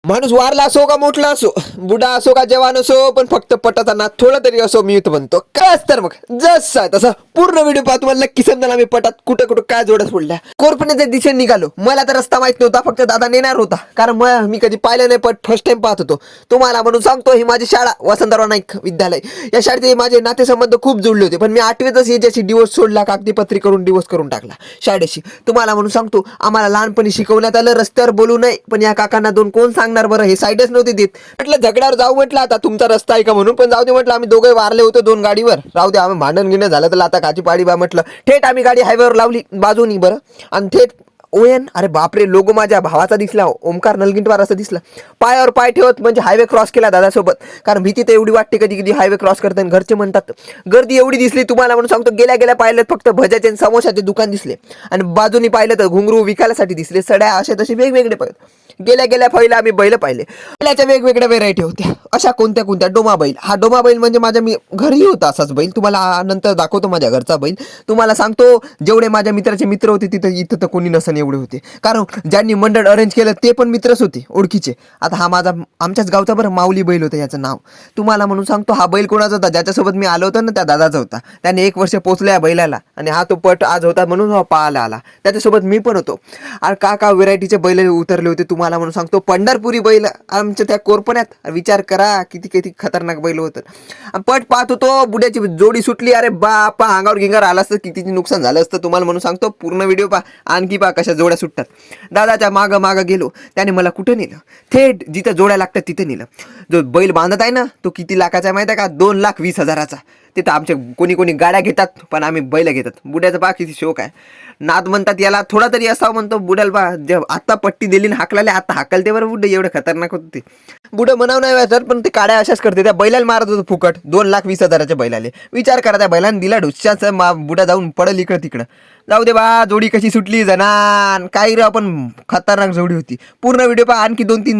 माणूस वारला असो का मोठला असो, बुडा असो का जवान असो, पण फक्त पटाचा नाद थोडा तरी असो मी इथं म्हणतो. काय तर मग जसं आहे तसं पूर्ण व्हिडिओ पाहतो. मला नक्की समजा आम्ही पटात कुठं कुठं काय जोडत पडल्या. कोरपण्याच्या दिशेने निघालो. मला तर रस्ता माहित नव्हता, फक्त दादा नेणार होता. कारण मी कधी पाहिलं नाही, पण फर्स्ट टाइम पाहत होतो. तुम्हाला म्हणून सांगतो, ही माझी शाळा वसंतराव नाईक विद्यालय. या शाळेत माझे नातेसंबंध खूप जुळले होते, पण मी 8वीतच याच्याशी डिवोर्स सोडला, कागदीपत्री करून डिवोर्स करून टाकला शाळेशी. तुम्हाला म्हणून सांगतो, आम्हाला लहानपणी शिकवण्यात आलं रस्त्यावर बोलू नये, पण या काकांना दोन कोण सांगणार बरं, हे साईडच नव्हते देत. म्हटलं झगड्यावर जाऊ, म्हटलं आता तुमचा रस्ता आहे का म्हणून, पण जाऊ दे म्हटलं, आम्ही दोघे वारले होतो 2 गाडीवर, राहू दे, आम्ही भांडण गिणं झालं तर आता काची पाडी बा म्हटलं. थेट आम्ही गाडी हायवेवर लावली बाजूनी बरं, आणि थेट ओएन, अरे बापरे, लोगो माझ्या भावाचा दिसला, ओमकार नलगिंटवार असं दिसलं. पायावर पाय ठेवत म्हणजे हायवे क्रॉस केला दादासोबत. कारण भीती तर एवढी वाटते कधी कधी हायवे क्रॉस करताना. घरचे म्हणतात, गर्दी एवढी दिसली तुम्हाला म्हणून सांगतो, गेल्या गेल्या पाहिलं फक्त भज्याचे आणि समोशाचे दुकान दिसले, आणि बाजूनी पाहिलं तर घुंगरू विकायसाठी दिसले, सड्या असे तसे वेगवेगळे पाहिजे. गेल्या गेल्या पहिला आम्ही बैल पाहिले. बैलाच्या वेगवेगळ्या व्हेरायटी होत्या. अशा कोणत्या कोणत्या, डोमा बैल. हा डोमा बैल म्हणजे माझ्या मी घरी होता असाच बैल, तुम्हाला नंतर दाखवतो माझ्या घरचा बैल. तुम्हाला सांगतो, जेवढे माझ्या मित्राचे मित्र होते तिथं इथं तर कोणी नसन एवढे होते, कारण ज्यांनी मंडळ अरेंज केलं ते पण मित्रच होते ओळखीचे. आता हा माझा आमच्याच गावचा बरं माऊली बैल होता, याचं नाव. तुम्हाला म्हणून सांगतो, हा बैल कोणाचा होता, ज्याच्यासोबत मी आलो होतो ना, त्या दादाचा होता. त्याने 1 वर्ष पोचलं या बैलाला, आणि हा तो पट आज होता म्हणून हा पाहायला आला. त्याच्यासोबत मी पण होतो. आणि का व्हेरायटीचे बैल उतरले होते तुम्हाला म्हणून सांगतो. पंढरपुरी बैल आमच्या त्या कोरपण्यात, विचार करा किती किती खतरनाक बैल होतं. पट पाहत होतो, बुड्याची जोडी सुटली, अरे बापा, अंगावर गिंगावर आला असतं, किती नुकसान झालं असतं. तुम्हाला म्हणून सांगतो, पूर्ण व्हिडिओ पहा, आणखी पहा कशा जोड्या सुटतात. दादाच्या मागं मागं गेलो, त्याने मला कुठं नेलं, थेट जिथं जोड्या लागतात तिथे नेलं. जो बैल बांधत आहे ना, तो किती लाखाचा आहे माहिती आहे का, 2,20,000चा. तिथं आमच्या कोणी कोणी गाड्या घेतात, पण आम्ही बैल घेतात. बुड्याचा पहा किती शोक आहे. नाद म्हणतात याला, थोडा तरी असावं म्हणतो बुड्याला. पहा, जे आता पट्टी दिली ना हाकलाले, आता हाकलते बरं बुड्डे, एवढं खतरनाक होतं ते बुडं म्हणावं नाही सर, पण ते काड्या अशाच करते. त्या बैलाला मारत होतो फुकट, 2,20,000च्या बैलाले. विचार करा, त्या बैलाने दिला ढुसच्याचं, बुडा जाऊन पडल इकडं तिकडं. जाऊ दे बा, जोडी कशी सुटली जनान, काही रे, आपण खतरनाक जोडी होती. पूर्ण व्हिडिओ पहा, आणखी 2-3